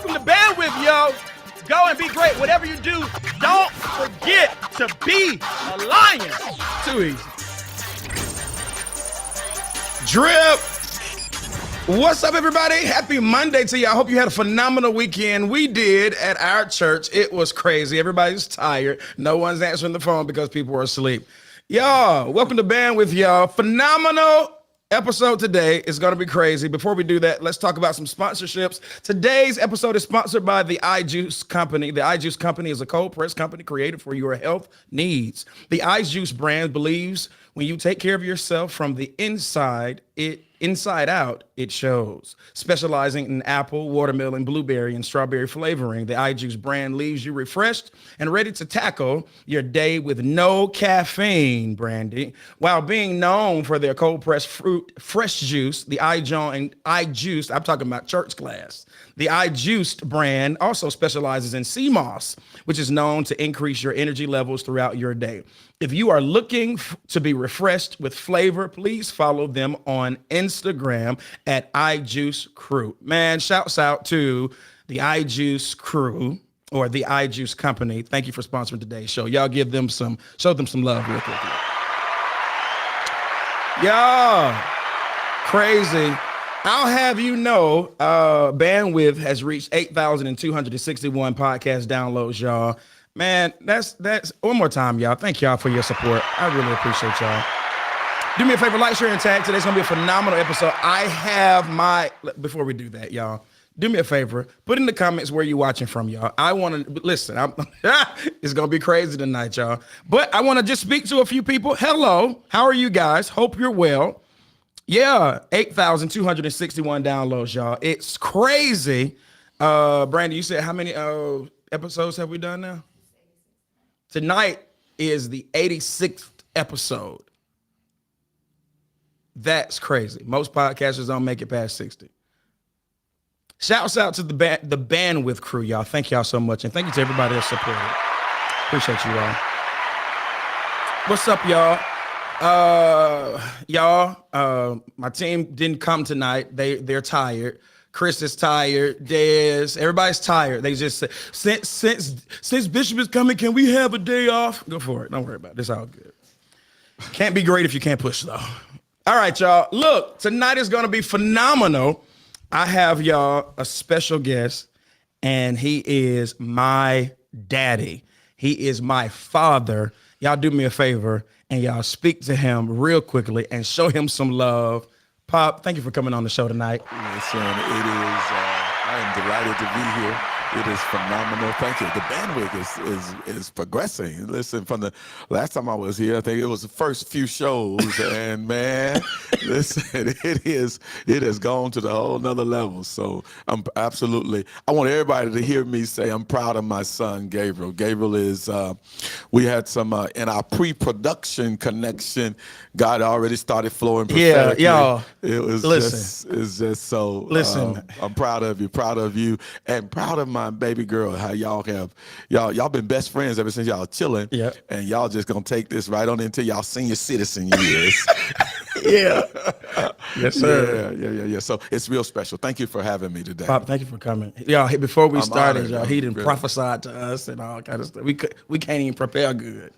Welcome to Bandwidth, yo. Go and be great. Whatever you do, don't forget to be a lion. Too easy. Drip. What's up, everybody? Happy Monday to you. I hope you had a phenomenal weekend. We did at our church. It was crazy. Everybody's tired. No one's answering the phone because people are asleep. Y'all, welcome to Bandwidth, y'all. Phenomenal episode today. Is going to be crazy. Before we do that, let's talk about some sponsorships. Today's episode is sponsored by the iJuice Company. The iJuice Company is a cold press company created for your health needs. The iJuice brand believes when you take care of yourself from the inside out, it shows. Specializing in apple, watermelon, blueberry, and strawberry flavoring, the iJuice brand leaves you refreshed and ready to tackle your day with no caffeine, Brandy. While being known for their cold pressed fruit fresh juice, the iJuice, I'm talking about church class. The iJuiced brand also specializes in sea moss, which is known to increase your energy levels throughout your day. If you are looking to be refreshed with flavor, please follow them on Instagram at iJuice Crew. Man, shouts out to the iJuice Crew or the iJuice Company. Thank you for sponsoring today's show. Y'all show them some love real quick. Y'all, crazy. I'll have you know, Bandwidth has reached 8,261 podcast downloads, y'all. Man, that's one more time, y'all. Thank y'all for your support. I really appreciate y'all. Do me a favor, like, share, and tag. Today's gonna be a phenomenal episode. Before we do that, y'all, do me a favor, put in the comments where you're watching from, y'all. I want to, listen, it's gonna be crazy tonight, y'all. But I want to just speak to a few people. Hello, how are you guys? Hope you're well. Yeah, 8,261 downloads, y'all. It's crazy. Brandy, you said how many episodes have we done now? Tonight is the 86th episode. That's crazy. Most podcasters don't make it past 60. Shouts out to the Bandwidth crew, y'all. Thank y'all so much. And thank you to everybody that supported. Appreciate you all. What's up, y'all? My team didn't come tonight. They're tired. Chris is tired. Dez, everybody's tired. They just said, since Bishop is coming, can we have a day off? Go for it. Don't worry about it. It's all good. Can't be great if you can't push, though. All right, y'all. Look, tonight is going to be phenomenal. I have y'all a special guest, and he is my daddy. He is my father. Y'all do me a favor, and y'all speak to him real quickly and show him some love. Pop, thank you for coming on the show tonight. Listen, I am delighted to be here. It is phenomenal. Thank you. The bandwidth is progressing. Listen, from the last time I was here, I think it was the first few shows, and man, listen, it has gone to the whole nother level. So I want everybody to hear me say I'm proud of my son, Gabriel. Gabriel is, we had some, in our pre-production connection, God already started flowing prophetically. Yeah, y'all. It was just so, listen. I'm proud of you, and proud of my baby girl, how y'all been best friends ever since y'all chilling. Yeah. And y'all just gonna take this right on into y'all senior citizen years. Yeah. Yes, sir. Yeah. So it's real special. Thank you for having me today. Pop, thank you for coming. Y'all, before we started, honored, y'all, he didn't really. prophesy to us and all kind of stuff. We can't even prepare good.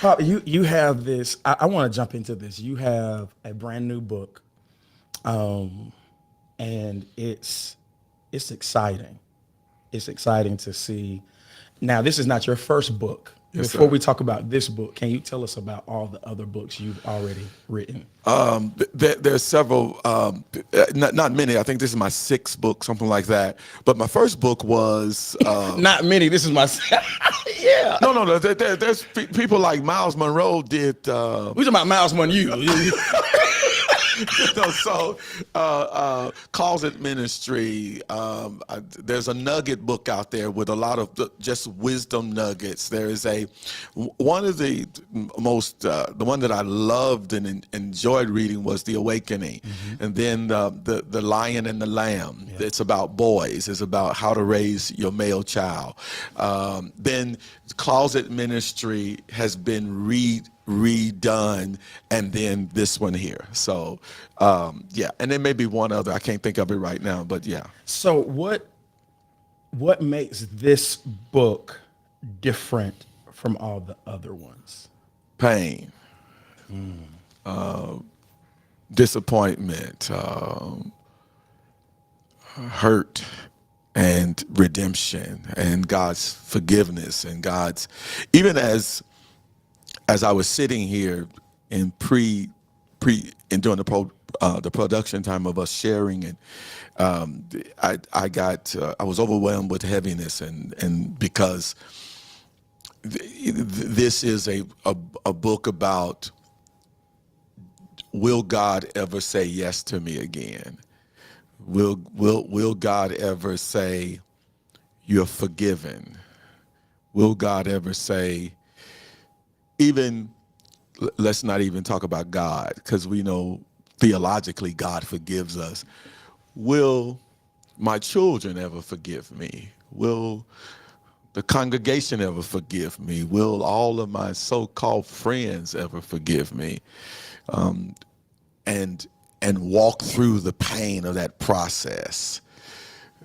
Pop, you have this. I want to jump into this. You have a brand new book. And it's exciting. It's exciting to see. Now, this is not your first book. Yes, Before sir. we talk about this book, can you tell us about all the other books you've already written? There's several, not many. I think this is my sixth book, something like that. But my first book was Not many. This is my yeah. No. There's people like Miles Monroe did. We talking about Miles Monroe. Closet Ministry. There's a nugget book out there with a lot of just wisdom nuggets. There is one of the most, the one that I loved and enjoyed reading was The Awakening. Mm-hmm. And then the Lion and the Lamb. Yeah. It's about boys. It's about how to raise your male child. Then Closet Ministry has been redone, and then this one here. So yeah, and there may be one other. I can't think of it right now, but yeah. So what makes this book different from all the other ones? Pain, disappointment, hurt, and redemption, and God's forgiveness, and God's, even as I was sitting here in and during the production time of us sharing, and I was overwhelmed with heaviness, and because this is a book about, will God ever say yes to me again? Will God ever say you're forgiven? Will God ever say, even, let's not even talk about God, because we know theologically God forgives us. Will my children ever forgive me? Will the congregation ever forgive me? Will all of my so-called friends ever forgive me? And walk through the pain of that process.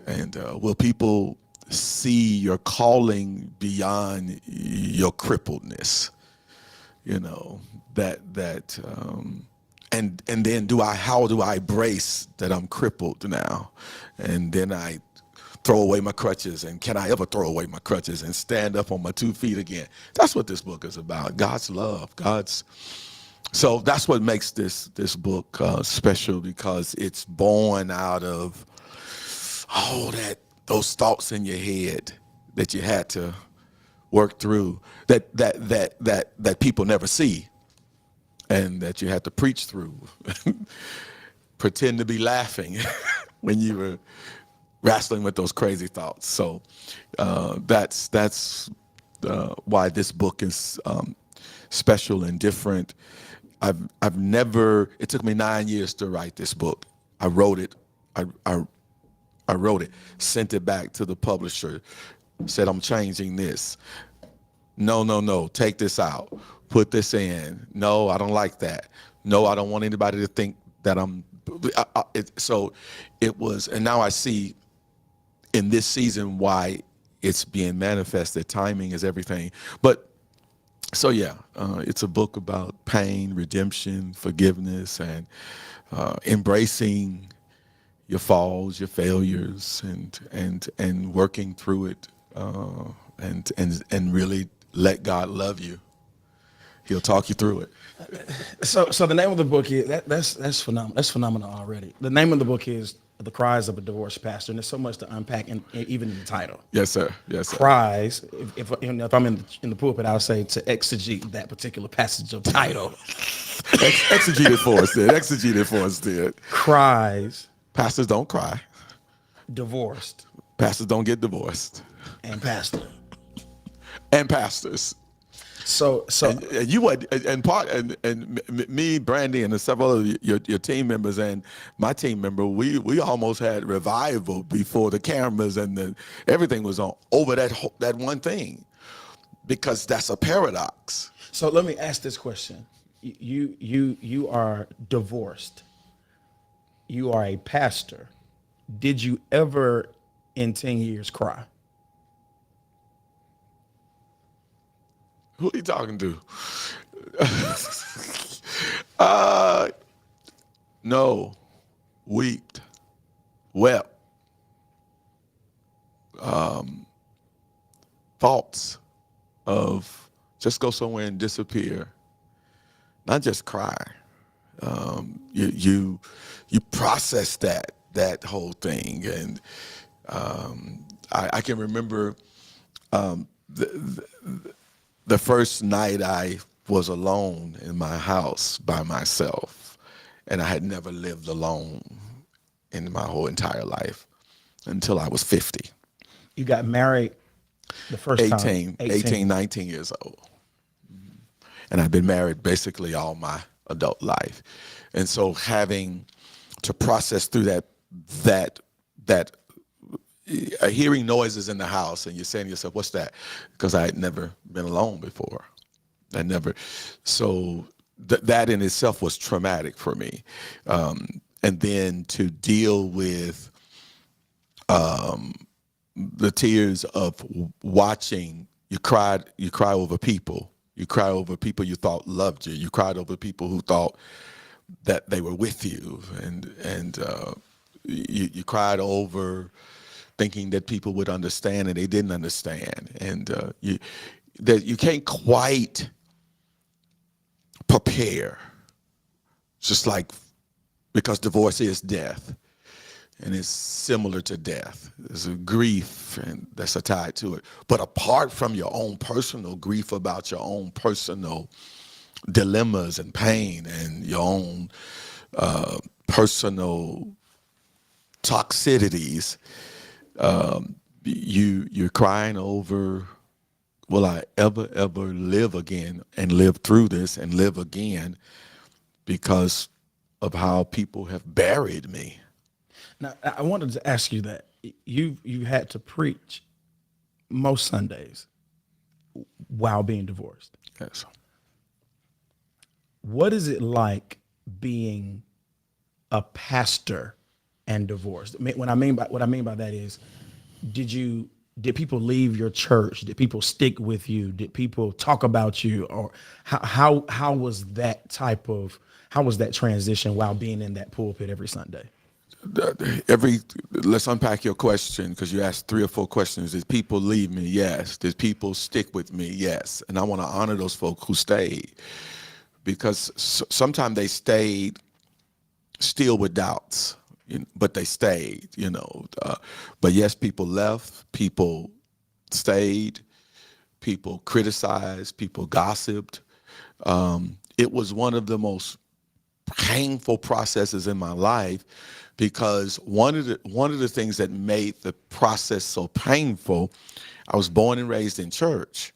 And will people see your calling beyond your crippledness? You know, and then how do I brace that I'm crippled now? And then I throw away my crutches, and can I ever throw away my crutches and stand up on my 2 feet again? That's what this book is about. God's love, so that's what makes this book special, because it's born out of those thoughts in your head that you had to work through, that people never see, and that you had to preach through, pretend to be laughing when you were wrestling with those crazy thoughts. So that's why this book is special and different. I've never. It took me 9 years to write this book. I wrote it. I wrote it. Sent it back to the publisher. Said, I'm changing this. No. Take this out. Put this in. No, I don't like that. No, I don't want anybody to think that I'm. So it was, and now I see in this season why it's being manifested. Timing is everything. But. So yeah, it's a book about pain, redemption, forgiveness, and embracing your falls, your failures, and working through it, and really let God love you. He'll talk you through it. So the name of the book is that's phenomenal. That's phenomenal already. The name of the book is The Cries of a Divorced Pastor, and there's so much to unpack, even in the title. Yes, sir. Yes, sir. Cries. If I'm in the pulpit, I'll say to exegete that particular passage of title. Exegete it for us, then. Exegete it for us, then. Cries. Pastors don't cry. Divorced. Pastors don't get divorced. And pastor. And pastors. So and you would, and me, Brandy, and several of your team members and my team member, we almost had revival before the cameras and everything was on over that one thing, because that's a paradox. So let me ask this question: you are divorced. You are a pastor. Did you ever, in 10 years, cry? Who are you talking to? No. Wept. Thoughts of just go somewhere and disappear. Not just cry. You process that whole thing, and I can remember the first night I was alone in my house by myself, and I had never lived alone in my whole entire life until I was 50. You got married the first 18, 19 years old. And I've been married basically all my adult life. And so having to process through that hearing noises in the house, and you're saying to yourself, what's that? Because I had never been alone before. I never. So that in itself was traumatic for me. And then to deal with the tears of watching you cry over people. You cry over people you thought loved you. You cried over people who thought that they were with you, and you cried over thinking that people would understand, and they didn't understand, and you can't quite prepare. Just like, because divorce is death, and it's similar to death. There's a grief and that's tied to it. But apart from your own personal grief about your own personal dilemmas and pain and your own personal toxicities, you're crying over, will I ever live again and live through this and live again because of how people have buried me. Now, I wanted to ask you that. You had to preach most Sundays while being divorced. Yes. What is it like being a pastor and divorced? What I mean by that is, did people leave your church? Did people stick with you? Did people talk about you? Or how was that transition while being in that pulpit every Sunday? Let's unpack your question, because you asked 3 or 4 questions. Did people leave me? Yes. Did people stick with me? Yes. And I want to honor those folk who stayed, because sometimes they stayed still with doubts, but they stayed, but yes, people left, people stayed, people criticized, people gossiped. It was one of the most painful processes in my life, because one of the things that made the process so painful, I was born and raised in church,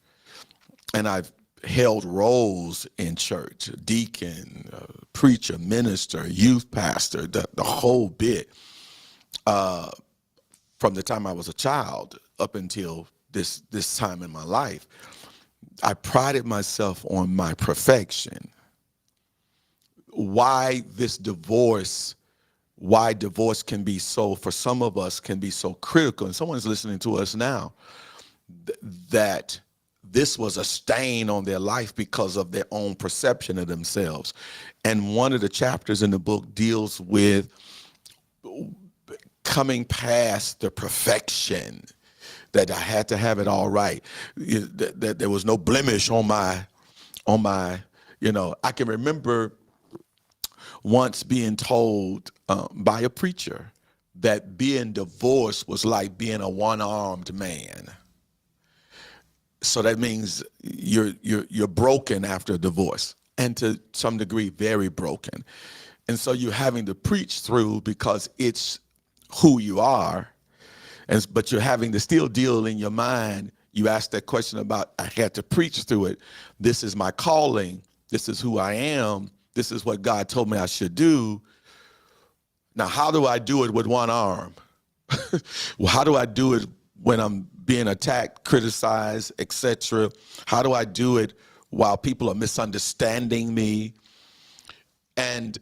and I've held roles in church: deacon, preacher, minister, youth pastor, the whole bit, from the time I was a child up until this time in my life. I prided myself on my perfection. Why divorce can be so, for some of us, can be so critical, and someone's listening to us now, that this was a stain on their life because of their own perception of themselves. And one of the chapters in the book deals with coming past the perfection, that I had to have it all right, that there was no blemish on my, I can remember once being told by a preacher that being divorced was like being a one-armed man. So that means you're broken after a divorce, and to some degree very broken. And so you're having to preach through, because it's who you are, but you're having to still deal in your mind. You ask that question about, I had to preach through it. This is my calling. This is who I am. This is what God told me I should do. Now, how do I do it with one arm? Well, how do I do it when I'm being attacked, criticized, etc.? How do I do it while people are misunderstanding me? And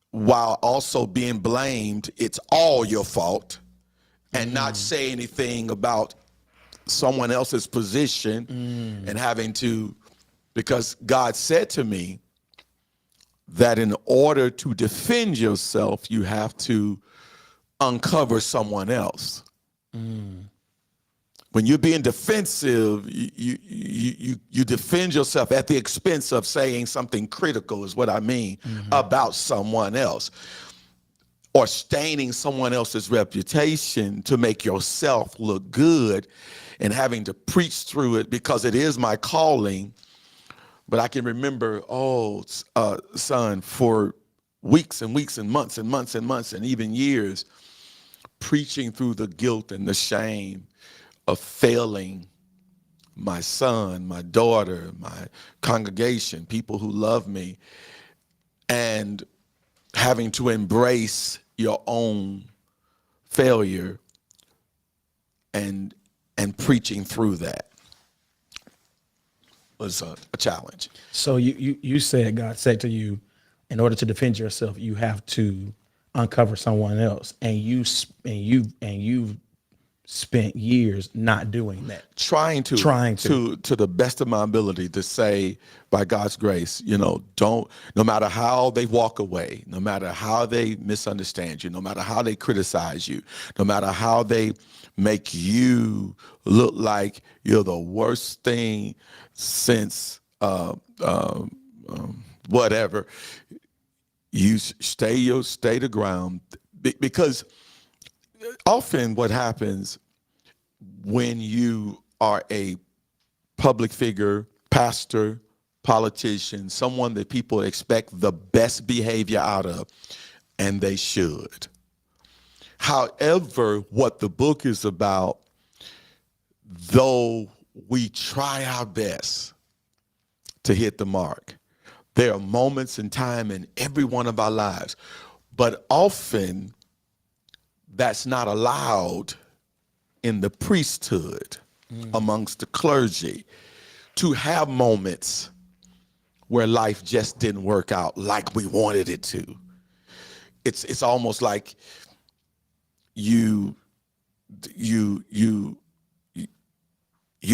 while also being blamed, it's all your fault, and not say anything about someone else's position, and having to, because God said to me that in order to defend yourself, you have to uncover someone else. When you're being defensive, you defend yourself at the expense of saying something critical, is what I mean, about someone else, or staining someone else's reputation to make yourself look good, and having to preach through it, because it is my calling. But I can remember, son, for weeks and weeks and months and months and months and even years, preaching through the guilt and the shame of failing my son, my daughter, my congregation, people who love me, and having to embrace your own failure and preaching through that. was a challenge. So you said God said to you, in order to defend yourself, you have to uncover someone else, and you've spent years not doing that. Trying to the best of my ability to say, by God's grace, don't, no matter how they walk away, no matter how they misunderstand you, no matter how they criticize you, no matter how they make you look like you're the worst thing since whatever, you stay the ground, because often what happens when you are a public figure, pastor, politician, someone that people expect the best behavior out of, and they should. However, what the book is about, though we try our best to hit the mark, there are moments in time in every one of our lives, but often that's not allowed in the priesthood, amongst the clergy, to have moments where life just didn't work out like we wanted it to. It's almost like you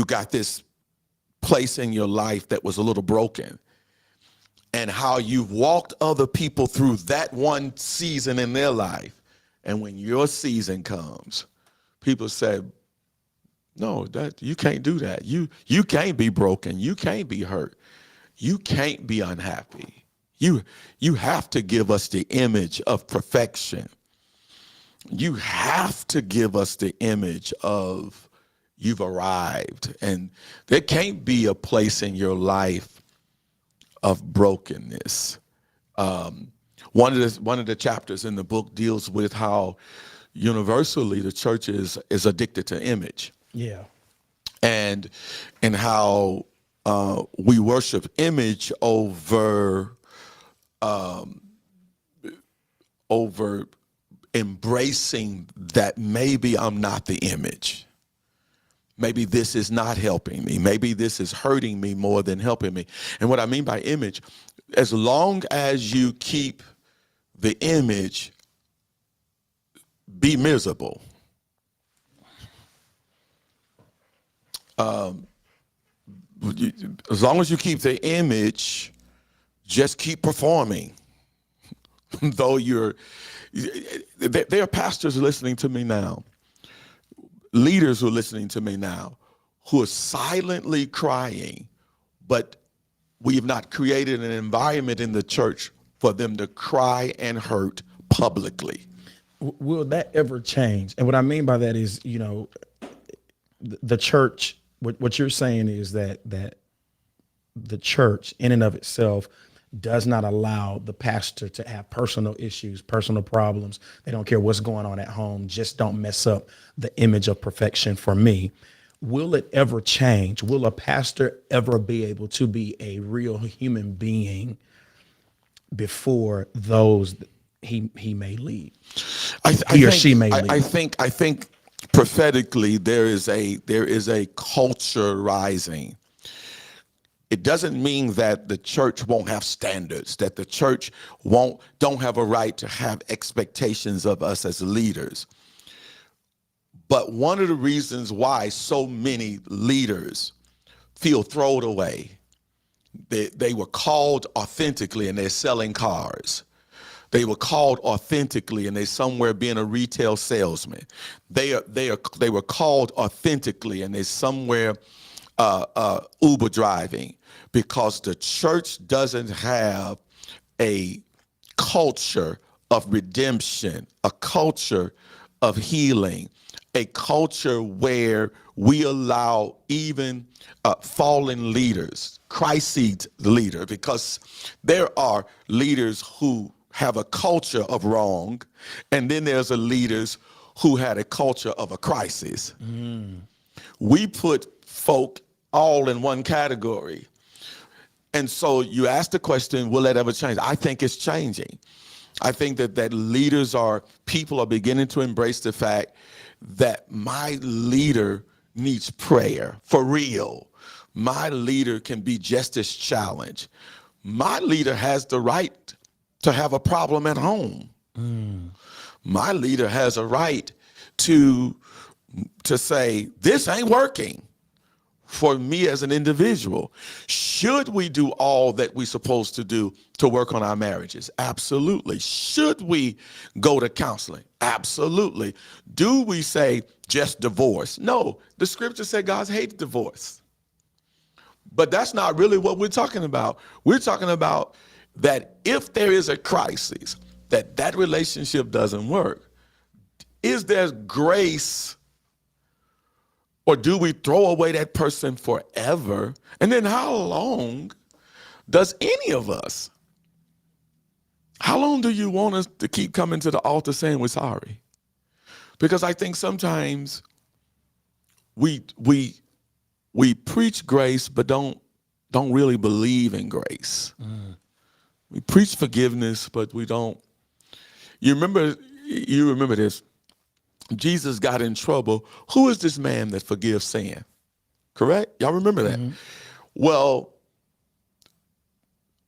got this place in your life that was a little broken, and how you've walked other people through that one season in their life. And when your season comes, people say, no, that you can't do that. You can't be broken. You can't be hurt. You can't be unhappy. You have to give us the image of perfection. You have to give us the image of you've arrived. And there can't be a place in your life of brokenness. One of the chapters in the book deals with how universally the church is addicted to image. Yeah. And how we worship image over embracing that maybe I'm not the image. Maybe this is not helping me. Maybe this is hurting me more than helping me. And what I mean by image, as long as you keep the image, be miserable. As long as you keep the image, just keep performing. Though there are pastors listening to me now, leaders who are listening to me now, who are silently crying, but we have not created an environment in the church for them to cry and hurt publicly. Will that ever change? And what I mean by that is, the church, what you're saying is that the church in and of itself does not allow the pastor to have personal issues, personal problems. They don't care what's going on at home. Just don't mess up the image of perfection for me. Will it ever change? Will a pastor ever be able to be a real human before those he may lead? He or she may lead. I think prophetically there is a culture rising. It doesn't mean that the church won't have standards, that the church don't have a right to have expectations of us as leaders. But one of the reasons why so many leaders feel thrown away, they were called authentically and they're selling cars. They were called authentically and they're somewhere being a retail salesman. They were called authentically and they're somewhere Uber driving, because the church doesn't have a culture of redemption, a culture of healing, a culture where we allow even fallen leaders, crisis leader, because there are leaders who have a culture of wrong, and then there's a leaders who had a culture of a crisis. We put folk all in one category. And so you ask the question, will that ever change? I think it's changing. I think that people are beginning to embrace the fact that my leader needs prayer for real. my leader can be just as challenged. My leader has the right to have a problem at home. My leader has a right to say, this ain't working for me as an individual. Should we do all that we're supposed to do to work on our marriages? Absolutely. Should we go to counseling? Absolutely. Do we say just divorce? No, the scripture said God hates divorce. But that's not really what we're talking about. We're talking about that if there is a crisis, that relationship doesn't work, is there grace, or do we throw away that person forever? And then how long does any of us, how long do you want us to keep coming to the altar saying we're sorry? Because I think sometimes we preach grace but don't really believe in grace. We preach forgiveness, but we don't. You remember this. Jesus got in trouble. Who is this man that forgives sin? Correct? Y'all remember that? Well,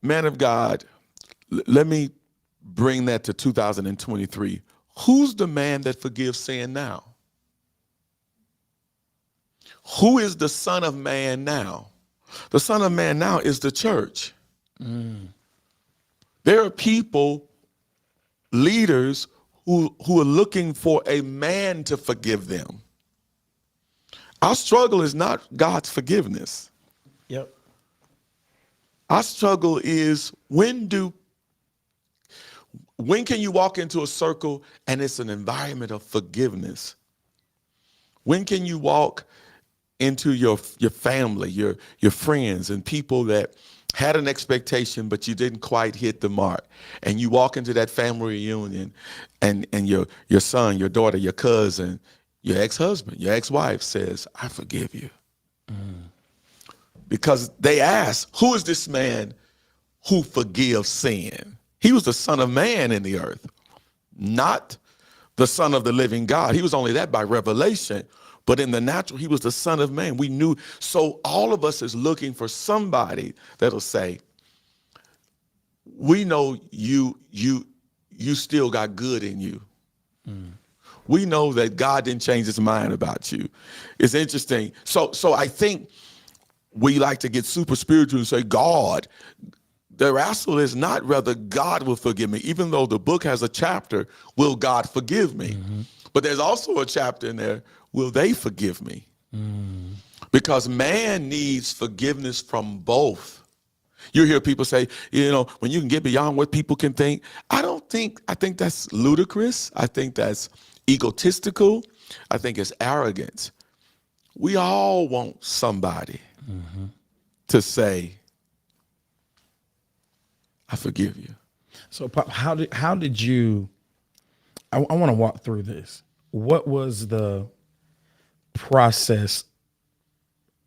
man of God, let me bring that to 2023. Who's the man that forgives sin now? Who is the Son of Man now? The Son of Man now is the church. There are people, leaders, who are looking for a man to forgive them. Our struggle is not God's forgiveness. Yep. Our struggle is when can you walk into a circle and it's an environment of forgiveness? When can you walk into your family, your friends, and people that had an expectation, but you didn't quite hit the mark, and you walk into that family reunion, and your son, your daughter, your cousin, your ex-husband, your ex-wife says, I forgive you. Because they ask, who is this man who forgives sin? He was the Son of Man in the earth, not the Son of the living God. He was only that by revelation. But in the natural, he was the Son of Man. We knew. So all of us is looking for somebody that'll say, we know you still got good in you. We know that God didn't change his mind about you. It's interesting. So I think we like to get super spiritual and say, God. The wrestle is not whether God will forgive me, even though the book has a chapter, will God forgive me? But there's also a chapter in there, will they forgive me? Because man needs forgiveness from both. You hear people say, when you can get beyond what people can think. I think that's ludicrous. I think that's egotistical. I think it's arrogance. We all want somebody to say, I forgive you. So, Pop, how did you? I want to walk through this. What was the process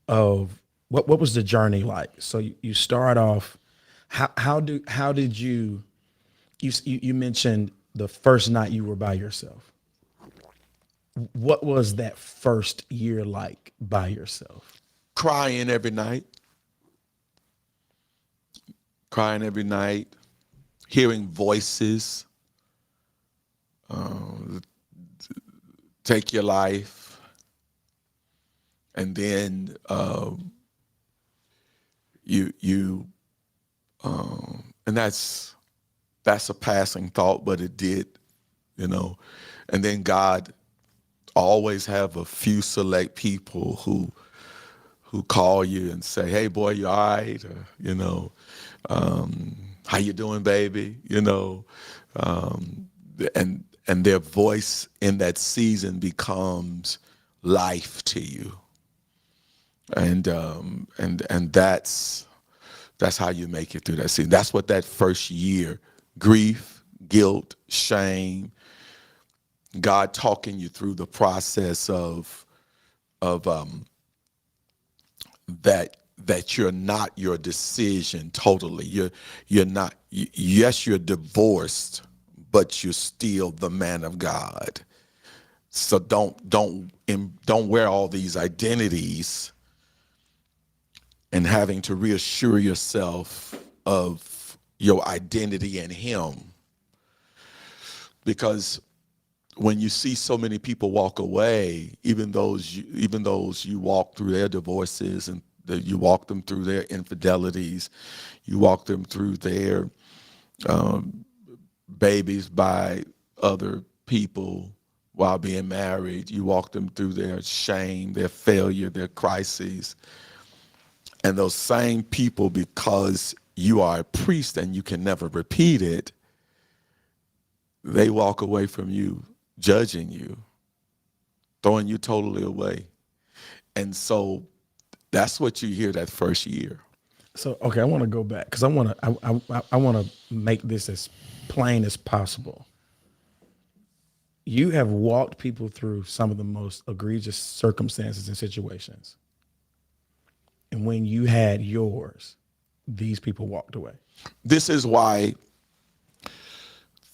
of what was the journey like? So you start off. How did you mentioned the first night you were by yourself. What was that first year like by yourself? Crying every night. Crying every night, hearing voices, take your life, and then and that's a passing thought, but it did, and then God always have a few select people who call you and say, hey boy, you all right? Or, how you doing, baby? And their voice in that season becomes life to you. And that's how you make it through that season. That's what that first year, grief, guilt, shame, God talking you through the process of that you're not your decision totally. You're not. Yes, you're divorced, but you're still the man of God. So don't wear all these identities and having to reassure yourself of your identity in him. Because when you see so many people walk away, even those you walk through their divorces, and you walk them through their infidelities, you walk them through their babies by other people while being married, you walk them through their shame, their failure, their crises. And those same people, because you are a priest and you can never repeat it, they walk away from you, judging you, throwing you totally away. And so that's what you hear that first year. So, okay, I want to go back because I want to make this as plain as possible. You have walked people through some of the most egregious circumstances and situations. And when you had yours, these people walked away. This is why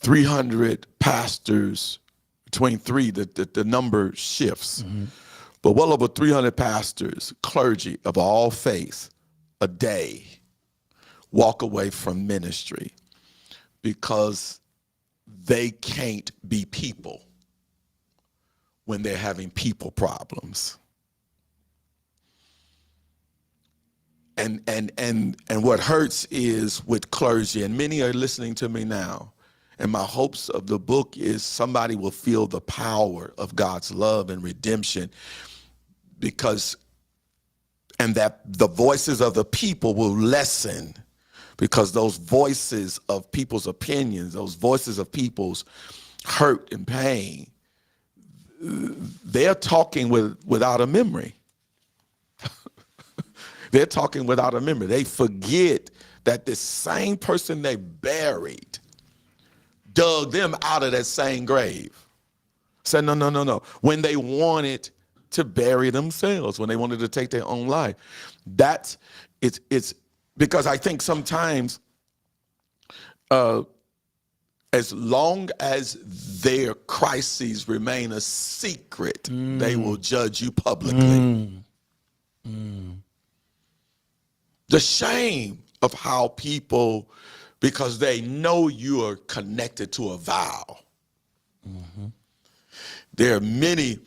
300 pastors, between three, the number shifts. Mm-hmm. But well over 300 pastors, clergy of all faiths, a day walk away from ministry because they can't be people when they're having people problems. And what hurts is with clergy, and many are listening to me now, and my hopes of the book is somebody will feel the power of God's love and redemption, and that the voices of the people will lessen, because those voices of people's opinions, those voices of people's hurt and pain, they're talking without a memory. They're talking without a memory. They forget that the same person they buried dug them out of that same grave. Said, no. When they wanted to bury themselves, when they wanted to take their own life. It's because I think sometimes as long as their crises remain a secret, they will judge you publicly. The shame of how people, because they know you are connected to a vow. Mm-hmm. There are many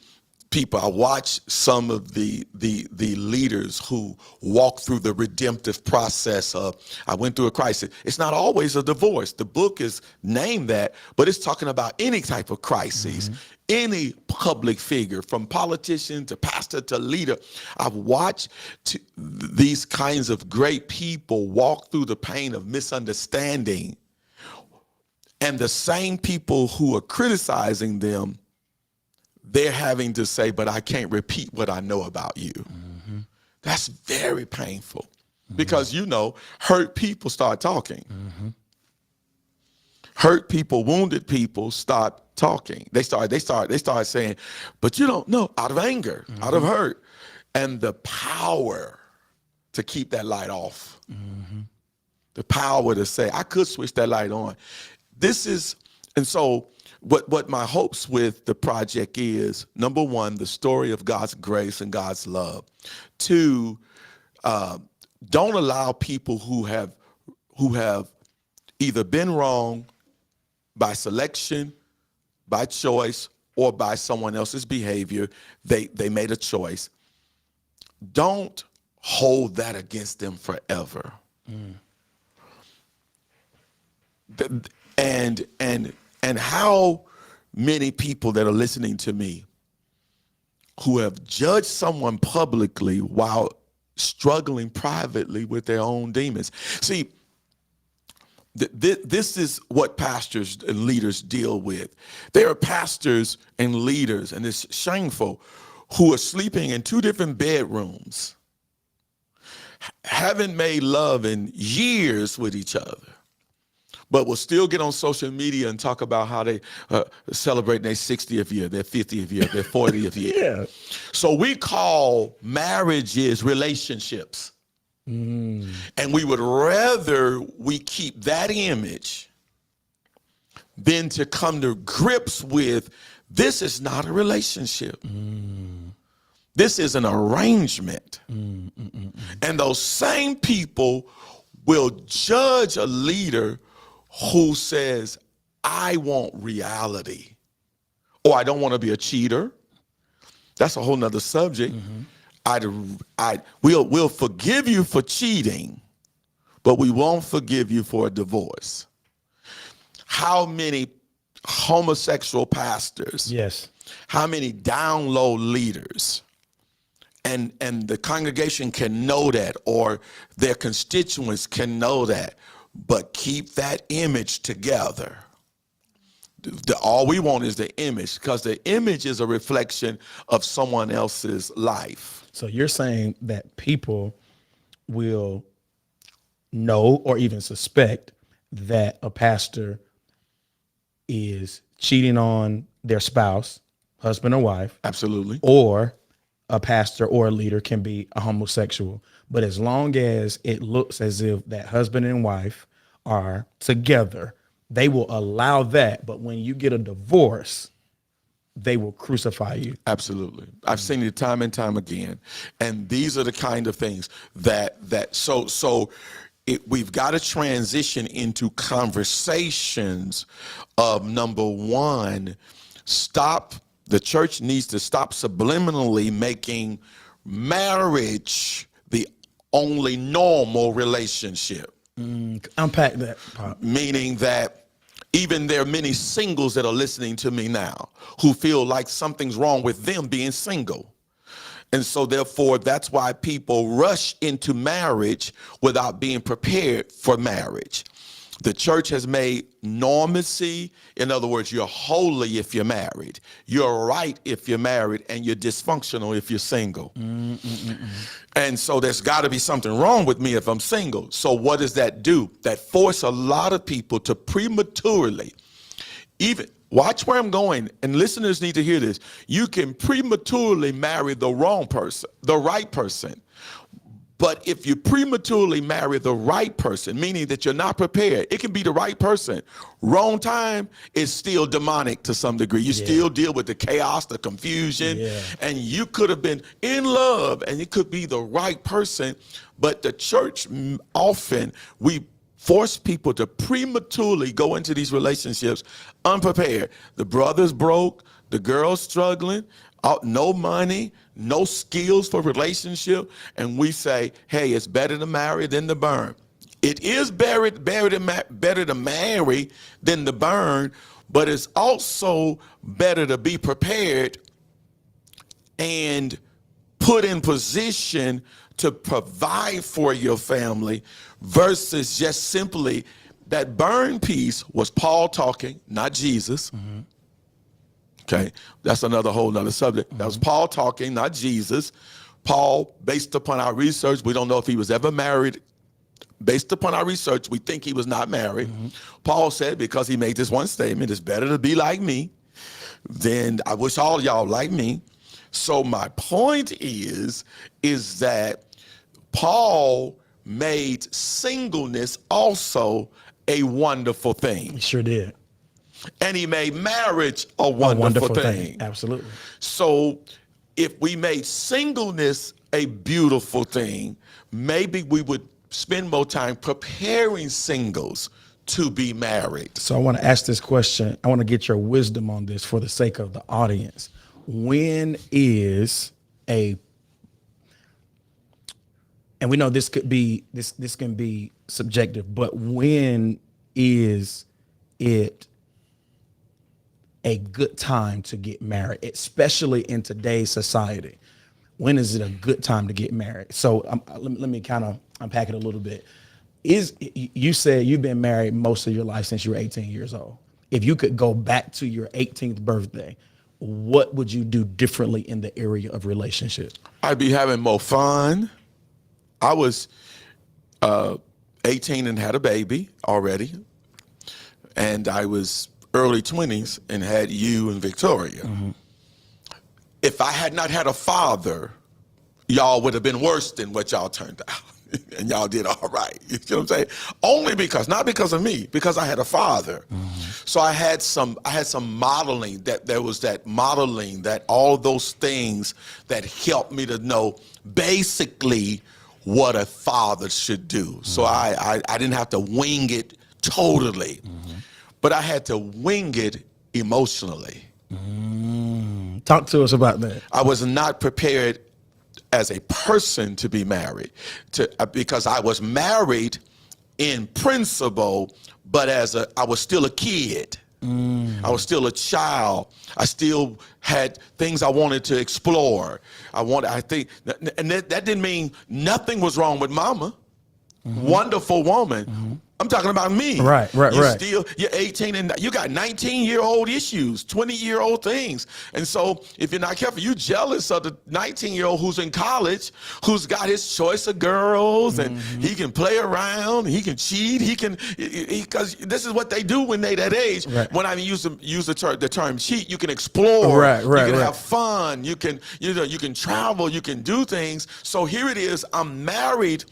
people, I watch some of the leaders who walk through the redemptive process of, I went through a crisis. It's not always a divorce. The book is named that, but it's talking about any type of crises, any public figure, from politician to pastor to leader. I've watched these kinds of great people walk through the pain of misunderstanding, and the same people who are criticizing them, they're having to say, but I can't repeat what I know about you. Mm-hmm. That's very painful, because, hurt people start talking. Mm-hmm. Hurt people, wounded people start talking. They start saying, but you don't know, out of anger, out of hurt. And the power to keep that light off, the power to say, I could switch that light on. And so what my hopes with the project is, number one, the story of God's grace and God's love. Two, don't allow people who have either been wrong by selection, by choice, or by someone else's behavior. They made a choice. Don't hold that against them forever. And how many people that are listening to me who have judged someone publicly while struggling privately with their own demons. See, this is what pastors and leaders deal with. There are pastors and leaders, and it's shameful, who are sleeping in two different bedrooms, haven't made love in years with each other, but will still get on social media and talk about how they celebrate their 60th year, their 50th year, their 40th year. Yeah. So we call marriages relationships. And we would rather we keep that image than to come to grips with, this is not a relationship. This is an arrangement. And those same people will judge a leader who says, I want reality, or I don't want to be a cheater. That's a whole nother subject. We'll forgive you for cheating, but we won't forgive you for a divorce. How many homosexual pastors? Yes. How many down low leaders? And the congregation can know that, or their constituents can know that, but keep that image together. All we want is the image, because the image is a reflection of someone else's life. So you're saying that people will know or even suspect that a pastor is cheating on their spouse, husband or wife. Absolutely. Or a pastor or a leader can be a homosexual. But as long as it looks as if that husband and wife are together, they will allow that. But when you get a divorce, they will crucify you. Absolutely. I've seen it time and time again. And these are the kind of things we've got to transition into conversations of, number one, the church needs to stop subliminally making marriage the only normal relationship. Unpack that, Pop. Meaning that even there are many singles that are listening to me now who feel like something's wrong with them being single. And so therefore, that's why people rush into marriage without being prepared for marriage. The church has made normacy. In other words, you're holy if you're married. You're right if you're married, and you're dysfunctional if you're single. And so there's got to be something wrong with me if I'm single. So what does that do? That force a lot of people to prematurely, even, watch where I'm going, and listeners need to hear this. You can prematurely marry the wrong person, the right person. But if you prematurely marry the right person, meaning that you're not prepared, it can be the right person. Wrong time is still demonic to some degree. You still deal with the chaos, the confusion, and you could have been in love and it could be the right person. But the church, often we force people to prematurely go into these relationships unprepared. The brother's broke, the girl's struggling, no money, no skills for relationship, and we say, hey, it's better to marry than to burn. It is better to marry than to burn, but it's also better to be prepared and put in position to provide for your family versus just simply that burn piece was Paul talking, not Jesus. Okay, that's whole nother subject. That was Paul talking, not Jesus. Paul, based upon our research, we don't know if he was ever married. Based upon our research, we think he was not married. Paul said, because he made this one statement, it's better to be like me than I wish all y'all like me. So my point is that Paul made singleness also a wonderful thing. He sure did. And he made marriage a wonderful thing. Absolutely. So if we made singleness a beautiful thing, maybe we would spend more time preparing singles to be married. So I want to ask this question. I want to get your wisdom on this for the sake of the audience. When is and we know this could be, this can be subjective, but when is it a good time to get married, especially in today's society? When is it a good time to get married? So let me kind of unpack it a little bit. You said you've been married most of your life since you were 18 years old. If you could go back to your 18th birthday, what would you do differently in the area of relationship? I'd be having more fun. I was 18 and had a baby already. And I was early 20s and had you and Victoria. If I had not had a father, y'all would have been worse than what y'all turned out. and y'all did all right. You know what I'm saying? Only because, not because of me, because I had a father. So I had some modeling, that there was that modeling, that all those things that helped me to know basically what a father should do. So I didn't have to wing it totally, but I had to wing it emotionally. Talk to us about that. I was not prepared as a person to be married, because I was married in principle, but I was still a kid. I was still a child. I still had things I wanted to explore. I think, and that didn't mean nothing was wrong with mama. Wonderful woman. I'm talking about me. Right. You're 18 and you got 19-year-old issues, 20-year-old things. And so if you're not careful, you're jealous of the 19-year-old who's in college, who's got his choice of girls, and he can play around, he can cheat, because this is what they do when they that age. Right. When I use the term cheat, you can explore, you can have fun, you can travel, you can do things. So here it is, I'm married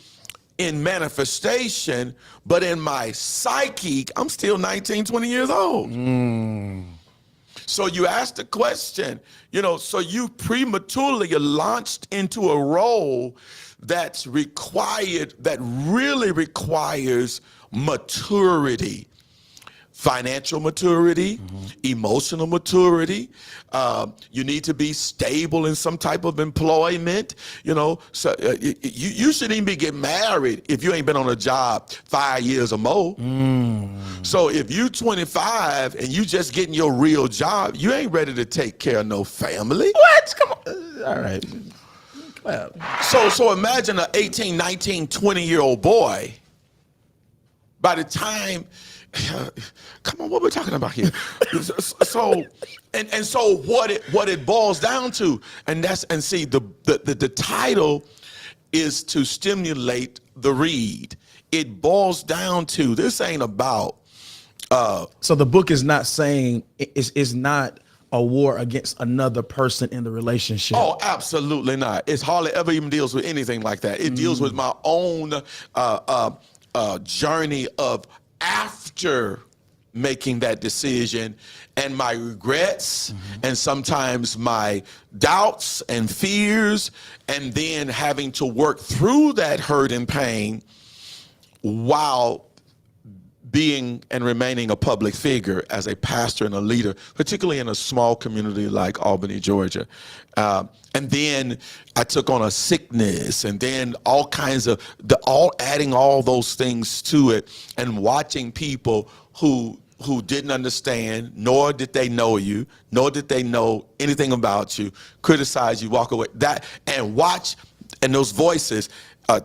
in manifestation, but in my psyche, I'm still 19, 20 years old. So you asked the question, so you prematurely launched into a role that really requires maturity. Financial maturity, emotional maturity. You need to be stable in some type of employment. So you shouldn't even be getting married if you ain't been on a job 5 years or more. So if you 25 and you just getting your real job, you ain't ready to take care of no family. What? Come on. All right. Well, So imagine an 18, 19, 20-year-old boy. By the time, come on, what we're talking about here? So what it boils down to, the title is to stimulate the read. It boils down to, this ain't about. So the book is not saying, it's not a war against another person in the relationship. Oh, absolutely not. It hardly ever even deals with anything like that. It deals with my own journey of after making that decision, and my regrets, and sometimes my doubts and fears, and then having to work through that hurt and pain while being and remaining a public figure as a pastor and a leader, particularly in a small community like Albany, Georgia. And then I took on a sickness, and then all kinds of, adding all those things to it, and watching people who didn't understand, nor did they know you, nor did they know anything about you, criticize you, walk away, and those voices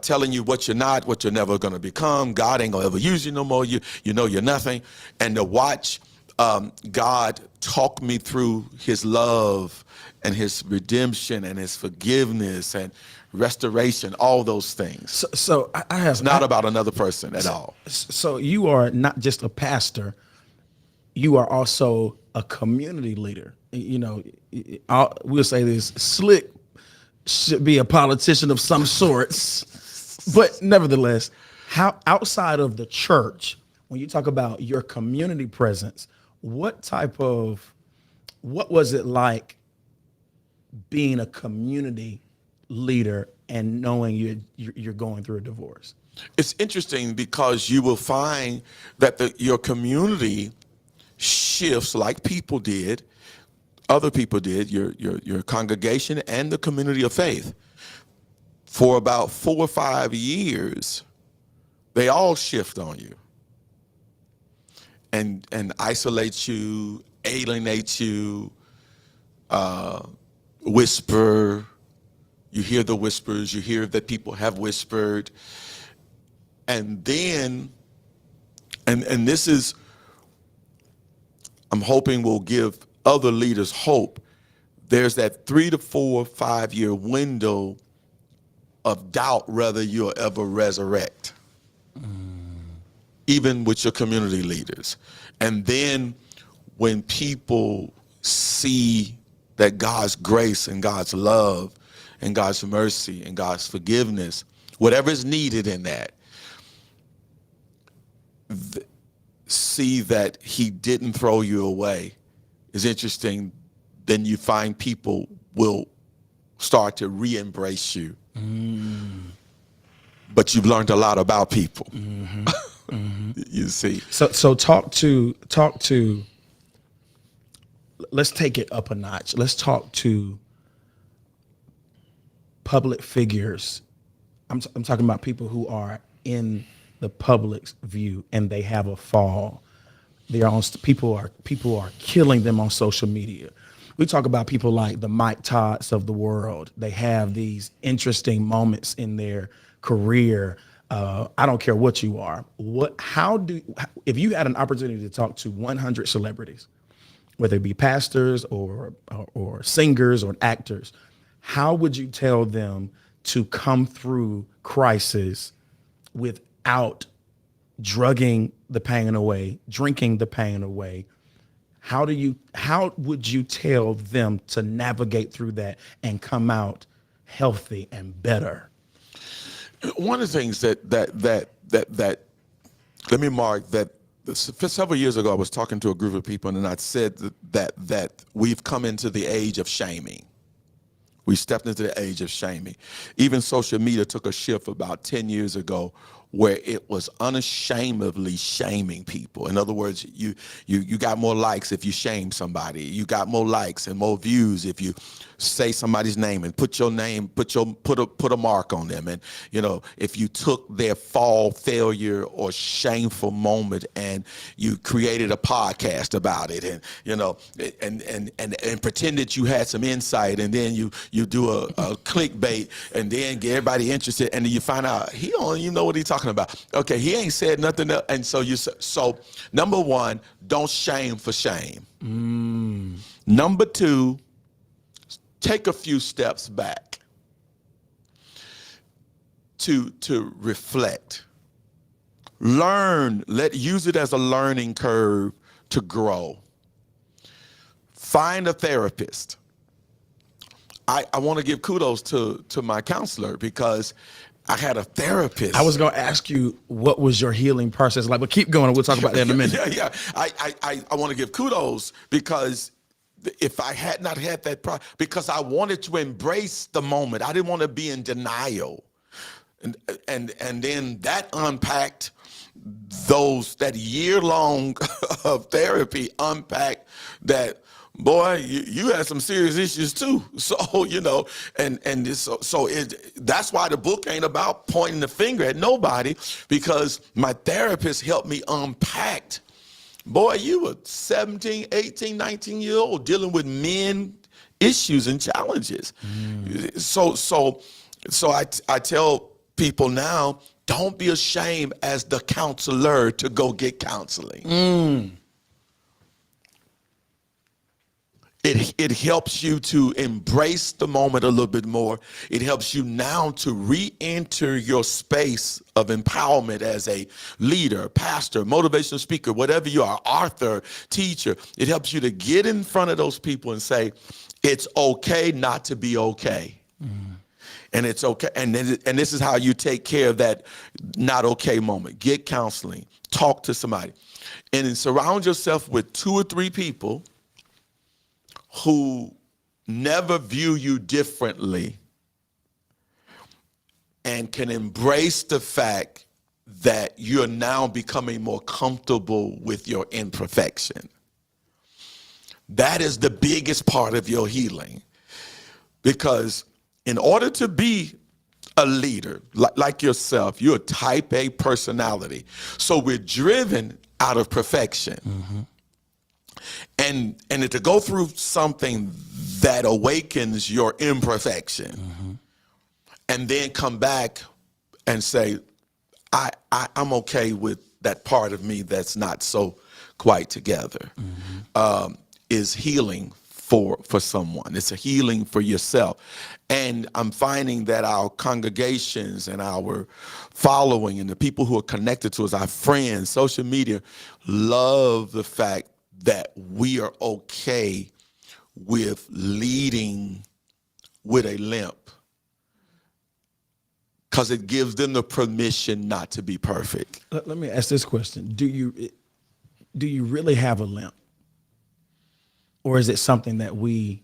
telling you what you're not, what you're never going to become. God ain't going to ever use you no more. You know you're nothing. And to watch God talk me through his love and his redemption and his forgiveness and restoration, all those things. So I have... It's not about another person at all. So you are not just a pastor, you are also a community leader. We'll say this, Slick should be a politician of some sorts, but nevertheless, how outside of the church, when you talk about your community presence, what was it like being a community leader and knowing you're going through a divorce? It's interesting because you will find that your community shifts like people did, other people did, your congregation and the community of faith. For about 4 or 5 years, they all shift on you and isolate you, alienate you, whisper. You hear the whispers, you hear that people have whispered. And then, and this is, I'm hoping will give other leaders hope. There's that 3 to 4 or 5 year window of doubt whether you'll ever resurrect, even with your community leaders. And then when people see that God's grace and God's love and God's mercy and God's forgiveness whatever is needed in that. See that he didn't throw you away is interesting. Then you find people will start to re-embrace you. But you've learned a lot about people. You see. So talk to. Let's take it up a notch. Let's talk to public figures. I'm talking about people who are in the public's view and they have a fall. People are killing them on social media. We talk about people like the Mike Todds of the world. They have these interesting moments in their career. I don't care what you are. If you had an opportunity to talk to 100 celebrities, whether it be pastors or singers or actors, how would you tell them to come through crisis without drugging the pain away, drinking the pain away? How would you tell them to navigate through that and come out healthy and better? One of the things that let me mark that several years ago I was talking to a group of people and I said that we've come into the age of shaming. We stepped into the age of shaming. Even social media took a shift about 10 years ago where it was unashamedly shaming people. In other words, you got more likes if you shame somebody. You got more likes and more views if you say somebody's name and put a mark on them. And if you took their fall, failure, or shameful moment and you created a podcast about it, and pretended you had some insight, and then you do a clickbait and then get everybody interested, and then you find out he don't even know what he's talking about. Okay, he ain't said nothing else. And so number one, don't shame for shame. Number two, take a few steps back to reflect. Learn, use it as a learning curve to grow. Find a therapist. I want to give kudos to my counselor because I had a therapist. I was going to ask you, what was your healing process like? But keep going. We'll talk about that in a minute. Yeah. I want to give kudos because if I had not had that, because I wanted to embrace the moment. I didn't want to be in denial. And then that unpacked that year-long of therapy unpacked that, boy, you had some serious issues too. So, that's why the book ain't about pointing the finger at nobody, because my therapist helped me unpack. Boy, you were 17, 18, 19 years old dealing with men issues and challenges. So I tell people now, don't be ashamed as the counselor to go get counseling. It helps you to embrace the moment a little bit more. It helps you now to re-enter your space of empowerment as a leader, pastor, motivational speaker, whatever you are, author, teacher. It helps you to get in front of those people and say, it's okay not to be okay. And it's okay. And this is how you take care of that not okay moment. Get counseling, talk to somebody, and then surround yourself with 2 or 3 people who never view you differently and can embrace the fact that you're now becoming more comfortable with your imperfection. That is the biggest part of your healing, because in order to be a leader like yourself, you're a type A personality. So we're driven out of perfection. And to go through something that awakens your imperfection and then come back and say, I'm okay with that part of me that's not so quite together, is healing for someone. It's a healing for yourself. And I'm finding that our congregations and our following and the people who are connected to us, our friends, social media, love the fact that we are okay with leading with a limp. because it gives them the permission not to be perfect. Let me ask this question. Do you really have a limp? Or is it something that we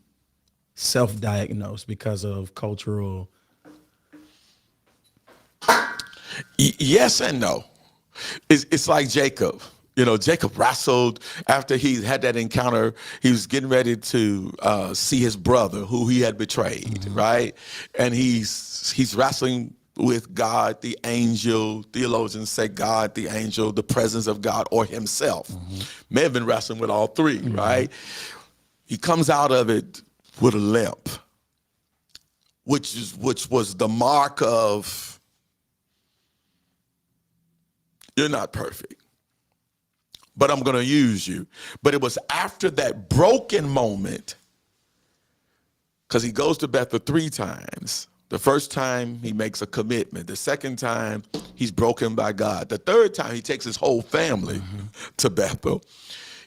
self-diagnose because of cultural? Yes and no. It's like Jacob. You know, Jacob wrestled after he had that encounter. He was getting ready to see his brother who he had betrayed, right? And he's wrestling with God, the angel. Theologians say God, the angel, the presence of God, or himself. May have been wrestling with all three, right? He comes out of it with a limp, which was the mark of you're not perfect, but I'm going to use you. But it was after that broken moment, because he goes to Bethel 3 times. The first time he makes a commitment. The second time he's broken by God. The third time he takes his whole family to Bethel.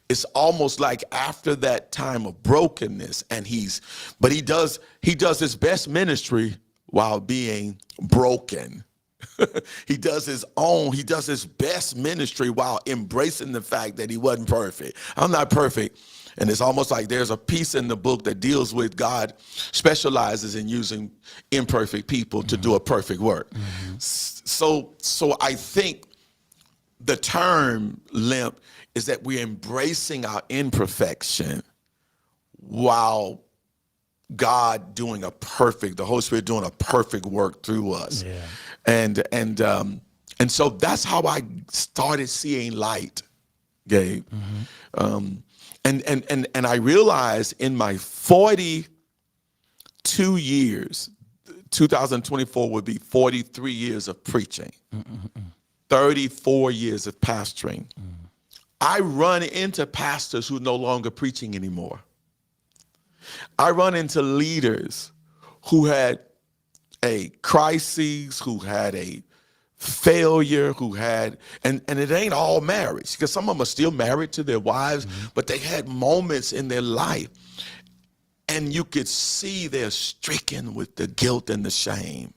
It's almost like after that time of brokenness, and he does his best ministry while being broken. He does his best ministry while embracing the fact that he wasn't perfect. I'm not perfect. And it's almost like there's a piece in the book that deals with God specializes in using imperfect people to do a perfect work. So I think the term limp is that we're embracing our imperfection while God doing the Holy Spirit doing a perfect work through us. Yeah. And so that's how I started seeing light, Gabe. And I realized in my 42 years, 2024 would be 43 years of preaching, 34 years of pastoring. I run into pastors who are no longer preaching anymore. I run into leaders who had a crisis, who had a failure, who had, and it ain't all marriage, because some of them are still married to their wives, but they had moments in their life, and you could see they're stricken with the guilt and the shame.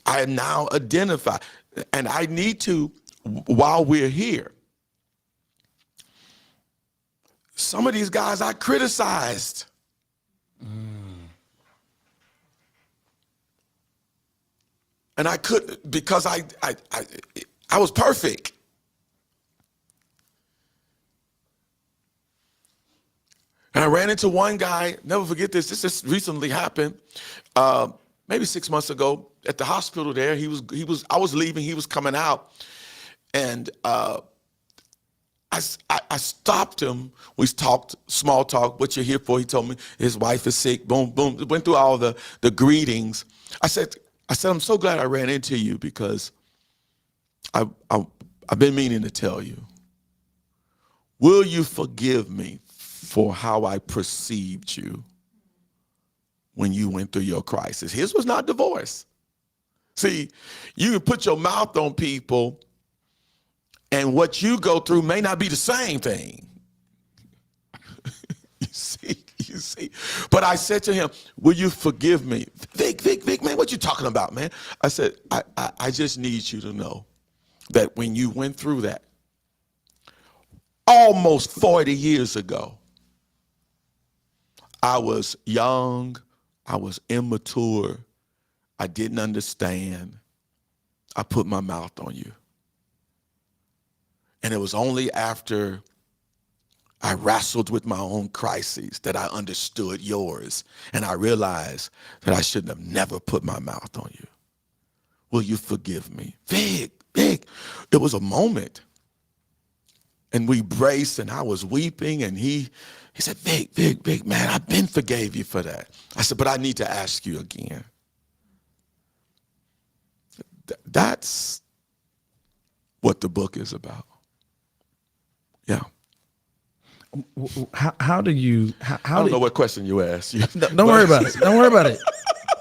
I now identify, and I need to, while we're here, some of these guys I criticized. And I couldn't, because I was perfect. And I ran into one guy, never forget this just recently happened, maybe 6 months ago at the hospital there. I was leaving, he was coming out. And I stopped him. We talked, small talk, what you're here for. He told me his wife is sick, boom, boom. Went through all the greetings. I said, I'm so glad I ran into you, because I've been meaning to tell you. Will you forgive me for how I perceived you when you went through your crisis? His was not divorce. See, you can put your mouth on people, and what you go through may not be the same thing. You see. But I said to him, will you forgive me? Vic, man, what you talking about, man? I said, I just need you to know that when you went through that almost 40 years ago, I was young, I was immature, I didn't understand. I put my mouth on you. And it was only after I wrestled with my own crises that I understood yours. And I realized that I shouldn't have never put my mouth on you. Will you forgive me? Vic, it was a moment. And we braced, and I was weeping, and he said, Vic, man, I've been forgave you for that. I said, but I need to ask you again. That's what the book is about. Yeah. How do you? I don't know what question you asked. Don't worry about it. Don't worry about it.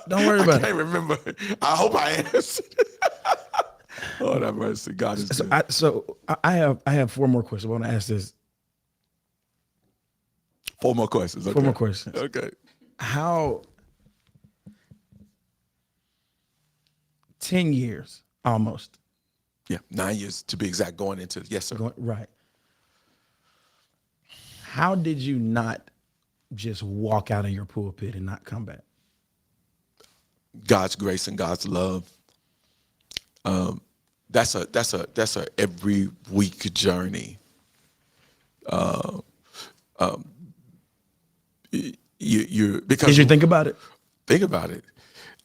Don't worry about it. I can't remember. I hope I answered. Lord have mercy. God is good. So I have 4 more questions. I want to ask this. 4 more questions. Okay. 4 more questions. Okay. How 10 years almost. Yeah, 9 years to be exact, going into, yes, sir. Right. How did you not just walk out of your pulpit and not come back? God's grace and God's love. That's a every week journey. Because Did you think about it? Think about it.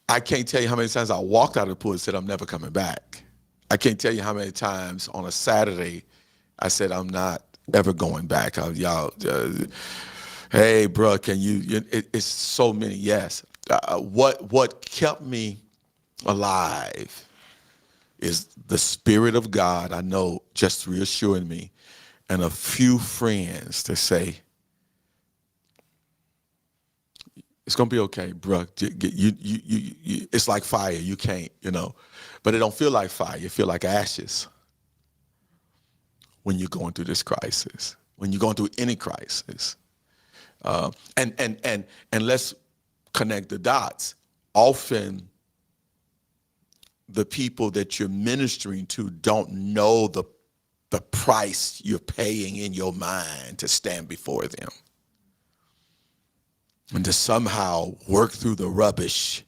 I can't tell you how many times I walked out of the pool and said, I'm never coming back. I can't tell you how many times on a Saturday I said, I'm not ever going back. Hey, bro, can you, it's so many, yes. What kept me alive is the Spirit of God, I know, just reassuring me, and a few friends to say, it's gonna be okay, bro. It's like fire. You can't, but it don't feel like fire. You feel like ashes when you're going through this crisis. When you're going through any crisis, and let's connect the dots. Often, the people that you're ministering to don't know the price you're paying in your mind to stand before them. And to somehow work through the rubbish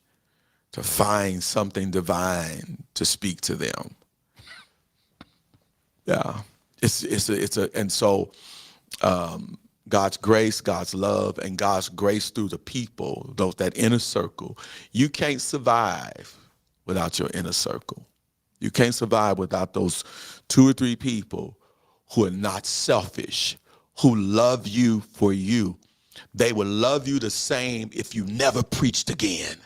to find something divine to speak to them. Yeah, and so God's grace, God's love, and God's grace through the people, that inner circle. You can't survive without your inner circle. You can't survive without those 2 or 3 people who are not selfish, who love you for you. They will love you the same if you never preached again.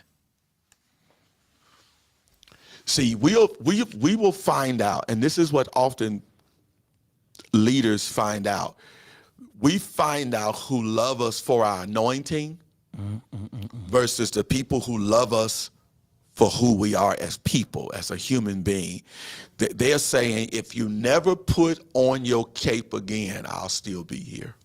See, we will find out, and this is what often leaders find out. We find out who love us for our anointing versus the people who love us for who we are as people, as a human being. They're saying, if you never put on your cape again, I'll still be here.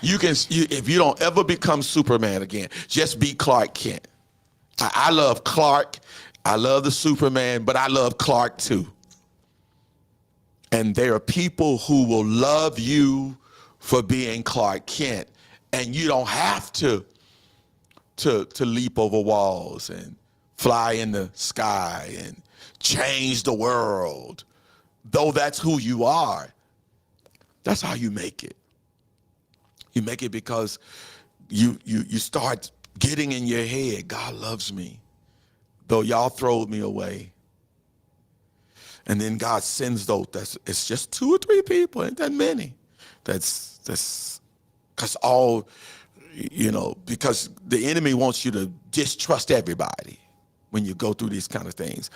If you don't ever become Superman again, just be Clark Kent. I love Clark. I love the Superman, but I love Clark too. And there are people who will love you for being Clark Kent, and you don't have to leap over walls and fly in the sky and change the world. Though that's who you are, that's how you make it. You make it because you start getting in your head, God loves me, though y'all throwed me away. And then God sends those, it's just 2 or 3 people, ain't that many. That's because because the enemy wants you to distrust everybody when you go through these kind of things.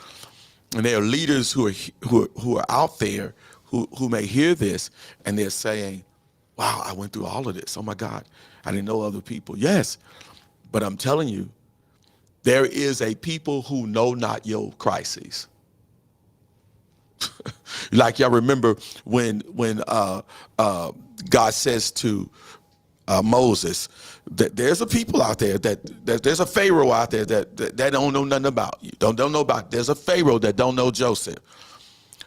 And there are leaders who are out there who may hear this and they're saying, wow, I went through all of this. Oh my God, I didn't know other people. Yes, but I'm telling you, there is a people who know not your crises. Like y'all remember when God says to Moses, that there's a people out there that there's a Pharaoh out there that don't know nothing about you. Don't know about. There's a Pharaoh that don't know Joseph.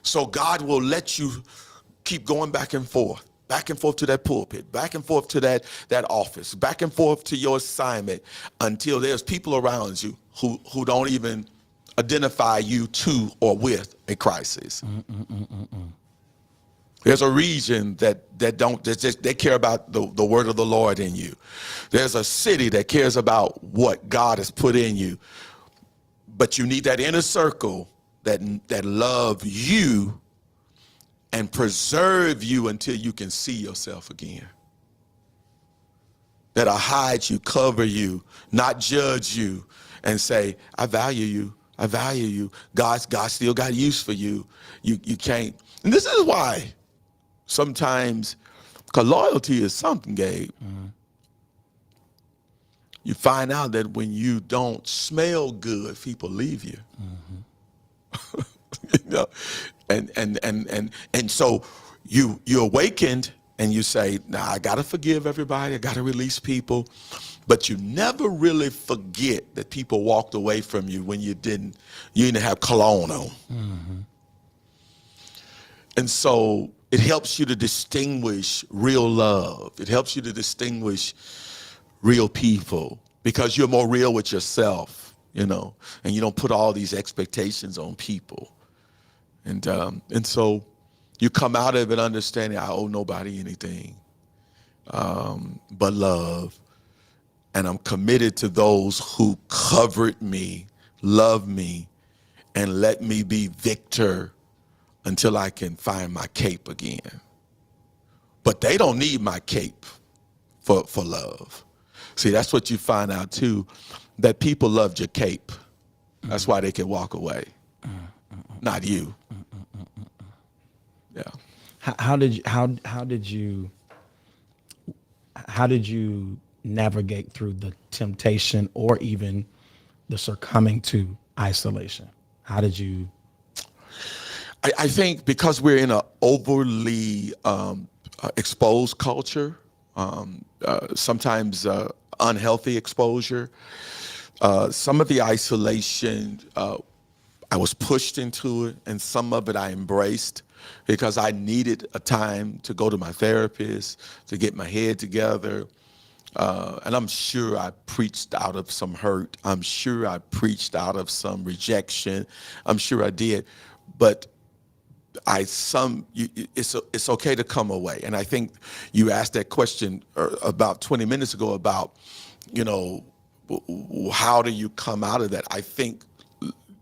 So God will let you keep going back and forth to that pulpit, back and forth to that office, back and forth to your assignment until there's people around you who don't even identify you to or with a crisis. There's a region they care about the word of the Lord in you. There's a city that cares about what God has put in you. But you need that inner circle that love you and preserve you until you can see yourself again. That'll hide you, cover you, not judge you, and say, I value you. I value you. God still got use for you. You can't. And this is why sometimes, because loyalty is something, Gabe. You find out that when you don't smell good, people leave you. And so you awakened and you say, "Now I gotta forgive everybody. I gotta release people," but you never really forget that people walked away from you when you didn't have cologne on. Mm-hmm. And so it helps you to distinguish real love. It helps you to distinguish real people because you're more real with yourself, and you don't put all these expectations on people. And so you come out of it understanding I owe nobody anything but love. And I'm committed to those who covered me, love me, and let me be victor until I can find my cape again. But they don't need my cape for love. See, that's what you find out too, that people loved your cape. That's why they can walk away, not you. Yeah. How did you navigate through the temptation or even the succumbing to isolation? How did you? I think because we're in an overly exposed culture, sometimes unhealthy exposure, some of the isolation, I was pushed into it, and some of it I embraced because I needed a time to go to my therapist, to get my head together. And I'm sure I preached out of some hurt. I'm sure I preached out of some rejection. I'm sure I did. But it's okay to come away. And I think you asked that question about 20 minutes ago about, how do you come out of that? I think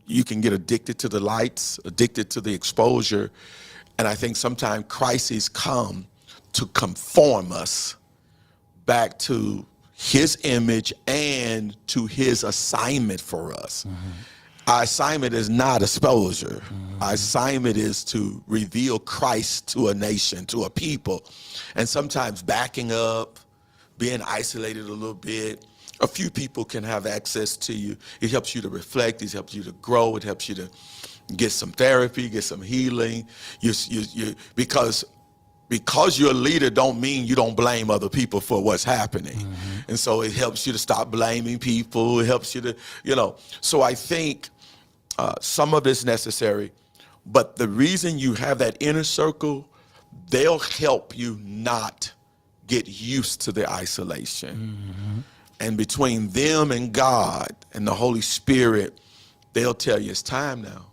you can get addicted to the lights, addicted to the exposure. And I think sometimes crises come to conform us back to his image and to his assignment for us. Mm-hmm. Our assignment is not exposure. Mm-hmm. Our assignment is to reveal Christ to a nation, to a people. And sometimes backing up, being isolated a little bit, a few people can have access to you. It helps you to reflect. It helps you to grow. It helps you to get some therapy, get some healing. Because you're a leader don't mean you don't blame other people for what's happening. Mm-hmm. And so it helps you to stop blaming people. It helps you to, So I think some of it's necessary. But the reason you have that inner circle, they'll help you not get used to the isolation. Mm-hmm. And between them and God and the Holy Spirit, they'll tell you it's time now.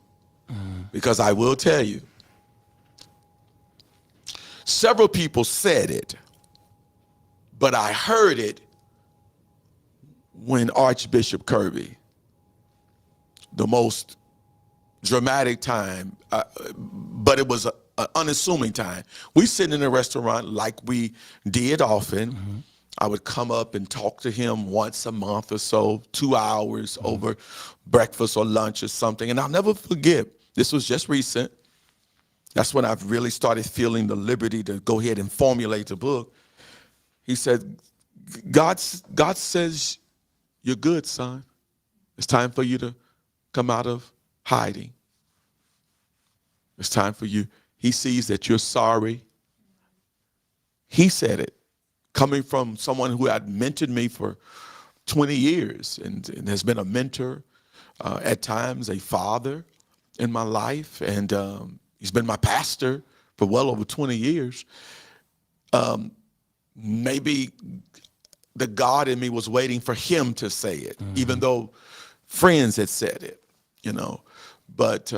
Mm-hmm. Because I will tell you, several people said it, but I heard it when Archbishop Kirby, the most dramatic time, but it was an unassuming time. We sit in a restaurant like we did often. Mm-hmm. I would come up and talk to him once a month or so, 2 hours mm-hmm. over breakfast or lunch or something. And I'll never forget, this was just recent. That's when I've really started feeling the liberty to go ahead and formulate the book. He said, God says, you're good, son. It's time for you to come out of hiding. It's time for you. He sees that you're sorry. He said it, coming from someone who had mentored me for 20 years and has been a mentor, at times a father in my life. And he's been my pastor for well over 20 years. Maybe the God in me was waiting for him to say it, mm-hmm. even though friends had said it, But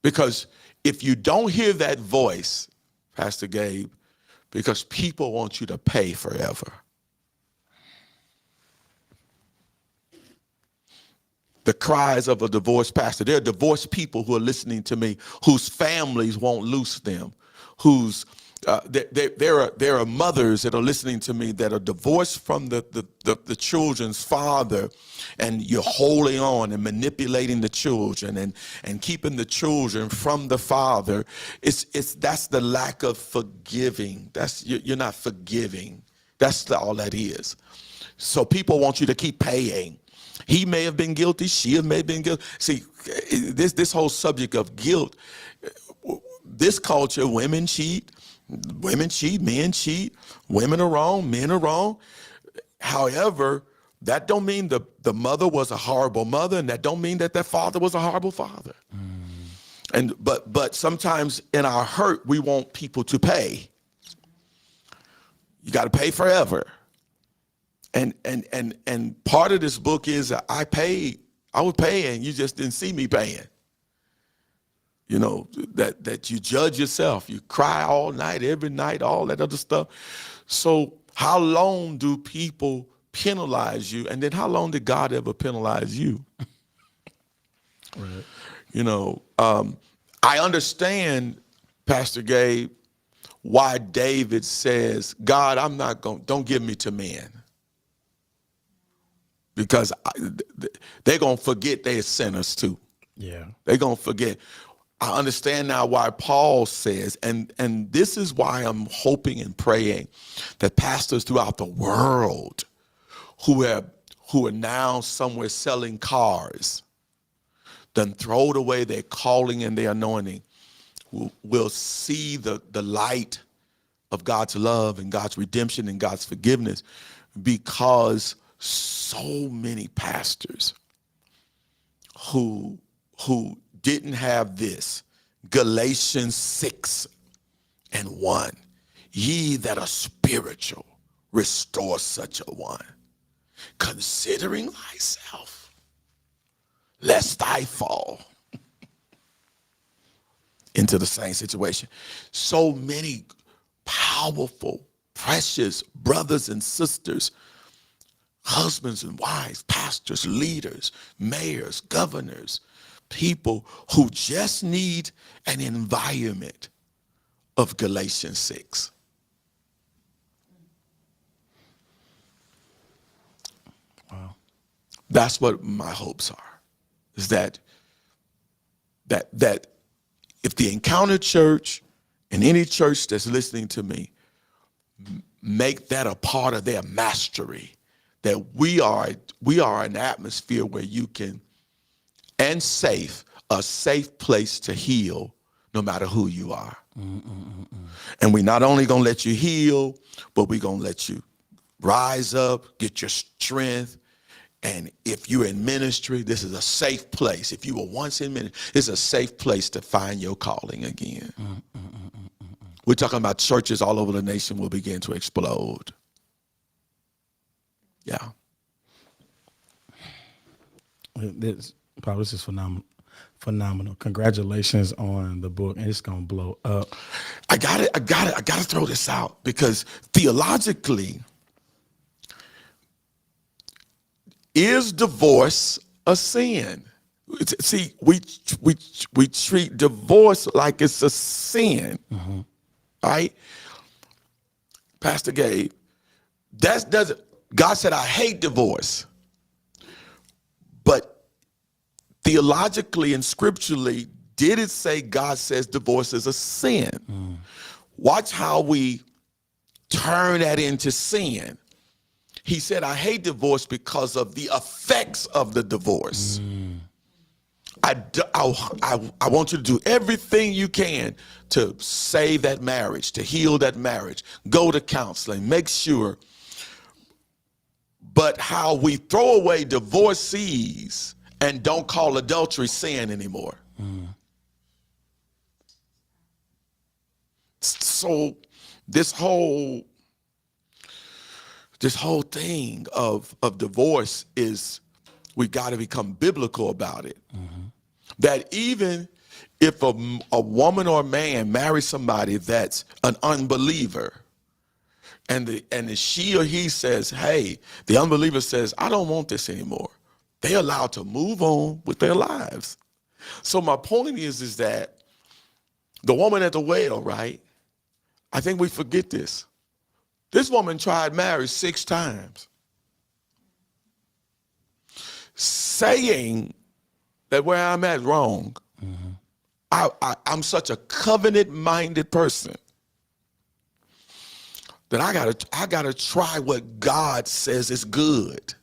because if you don't hear that voice, Pastor Gabe, because people want you to pay forever. The cries of a divorced pastor. There are divorced people who are listening to me whose families won't loose them, whose there are mothers that are listening to me that are divorced from the children's father, and you're holding on and manipulating the children and keeping the children from the father. That's the lack of forgiving. You're not forgiving. That's all that is. So people want you to keep paying. He may have been guilty. She may have been guilty. See, this whole subject of guilt, this culture, women cheat, men cheat, women are wrong, men are wrong. However, that don't mean the mother was a horrible mother, and that don't mean that father was a horrible father. And but sometimes in our hurt, we want people to pay. You got to pay forever. And part of this book is I was paying, you just didn't see me paying. You know, that you judge yourself, you cry all night, every night, all that other stuff. So how long do people penalize you? And then how long did God ever penalize you? Right. You know, I understand, Pastor Gabe, why David says, God, don't give me to men. Because they're going to forget they're sinners too. Yeah. They're going to forget. I understand now why Paul says, and this is why I'm hoping and praying that pastors throughout the world who are now somewhere selling cars, done throwed away their calling and their anointing, will see the light of God's love and God's redemption and God's forgiveness, because so many pastors who didn't have this, Galatians 6:1, ye that are spiritual, restore such a one, considering thyself, lest I fall into the same situation. So many powerful, precious brothers and sisters, husbands and wives, pastors, leaders, mayors, governors, people who just need an environment of Galatians 6. Wow. That's what my hopes are, is that if the Encounter Church and any church that's listening to me make that a part of their mastery, that we are an atmosphere where you can, and a safe place to heal no matter who you are. And we're not only going to let you heal, but we're going to let you rise up, get your strength. And if you're in ministry, this is a safe place. If you were once in ministry, it's a safe place to find your calling again. We're talking about churches all over the nation will begin to explode. Yeah. This is phenomenal. Congratulations on the book. And it's gonna blow up. I gotta throw this out, because theologically, is divorce a sin? See, we treat divorce like it's a sin, right? Pastor Gabe, that doesn't. God said, I hate divorce. But theologically and scripturally, did it say God says divorce is a sin? Watch how we turn that into sin. He said, I hate divorce because of the effects of the divorce. I want you to do everything you can to save that marriage, to heal that marriage, go to counseling, make sure. But how we throw away divorcees and don't call adultery sin anymore. So this whole thing of divorce is, we got to become biblical about it. That even if a woman or a man marries somebody that's an unbeliever, and she or he says, hey, the unbeliever says, I don't want this anymore, they're allowed to move on with their lives. So my point is that the woman at the well, right? I think we forget this. This woman tried marriage 6 times, saying that where I'm at wrong. I'm such a covenant-minded person that I gotta try what God says is good.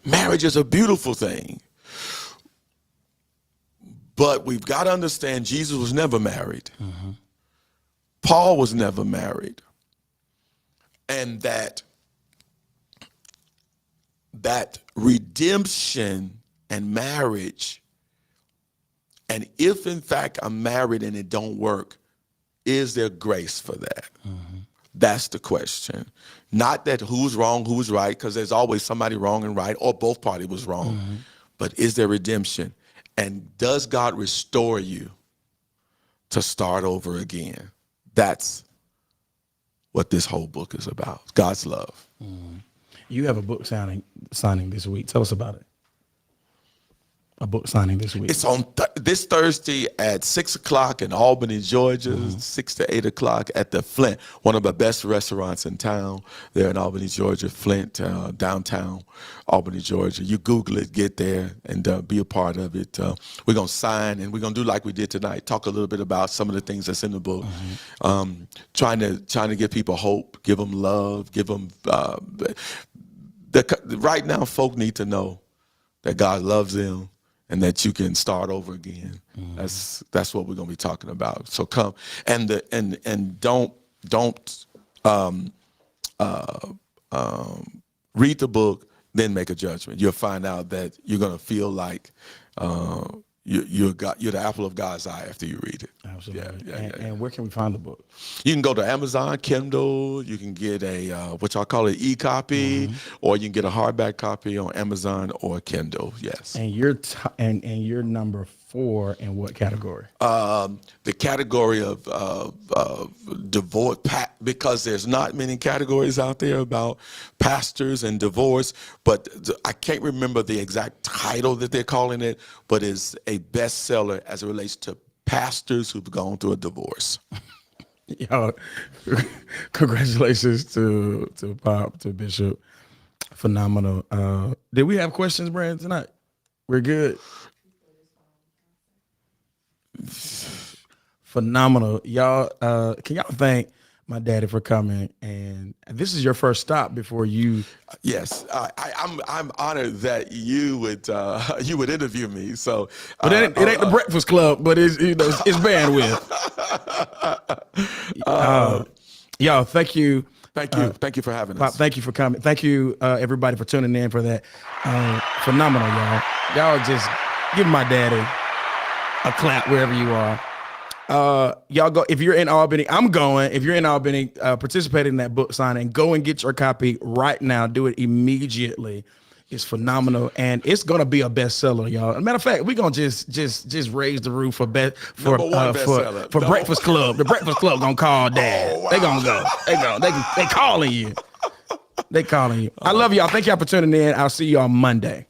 Marriage is a beautiful thing, But we've got to understand Jesus was never married. Paul was never married. And that redemption and marriage, and if in fact I'm married and it don't work, is there grace for that? That's the question. Not that who's wrong, who's right, because there's always somebody wrong and right, or both parties was wrong. But is there redemption? And does God restore you to start over again? That's what this whole book is about. God's love. You have a book signing this week. Tell us about it. A book signing this week. It's on this Thursday at 6 o'clock in Albany, Georgia, 6 to 8 o'clock at the Flint, one of the best restaurants in town there in Albany, Georgia, Flint, downtown Albany, Georgia. You Google it, get there, and be a part of it. We're going to sign, and we're going to do like we did tonight, talk a little bit about some of the things that's in the book, trying to give people hope, give them love, give them right now, folk need to know that God loves them and that you can start over again. That's what we're going to be talking about. So come and don't read the book, then make a judgment. You'll find out that you're going to feel like you're the apple of God's eye after you read it. Absolutely. And where can we find the book? You can go to Amazon, Kindle. You can get a what y'all call it, e-copy, or you can get a hardback copy on Amazon or Kindle. Yes. And you're you're number 4 in what category? The category of divorce, because there's not many categories out there about pastors and divorce, but I can't remember the exact title that they're calling it, but it's a bestseller as it relates to pastors who've gone through a divorce. Y'all, congratulations to Pop, to Bishop. Phenomenal. Did we have questions, Brandon, tonight? We're good. Phenomenal. Y'all, can y'all thank my daddy for coming? And this is your first stop before you. Yes, I'm honored that you would interview me. So, but it ain't the Breakfast Club, but it's it's bandwidth. Y'all, thank you. Thank you for having us. Thank you for coming. Thank you, everybody, for tuning in for that. Phenomenal, y'all. Y'all just give my daddy a clap wherever you are. Y'all go, if you're in Albany, I'm going. If you're in Albany, participate in that book signing, go and get your copy right now. Do it immediately. It's phenomenal, and it's gonna be a bestseller, y'all. As a matter of fact, we're gonna just raise the roof for Breakfast Club. The Breakfast Club gonna call Dad. Oh, wow. They gonna go. They calling you. They calling you. I love y'all. Thank y'all for tuning in. I'll see you on Monday.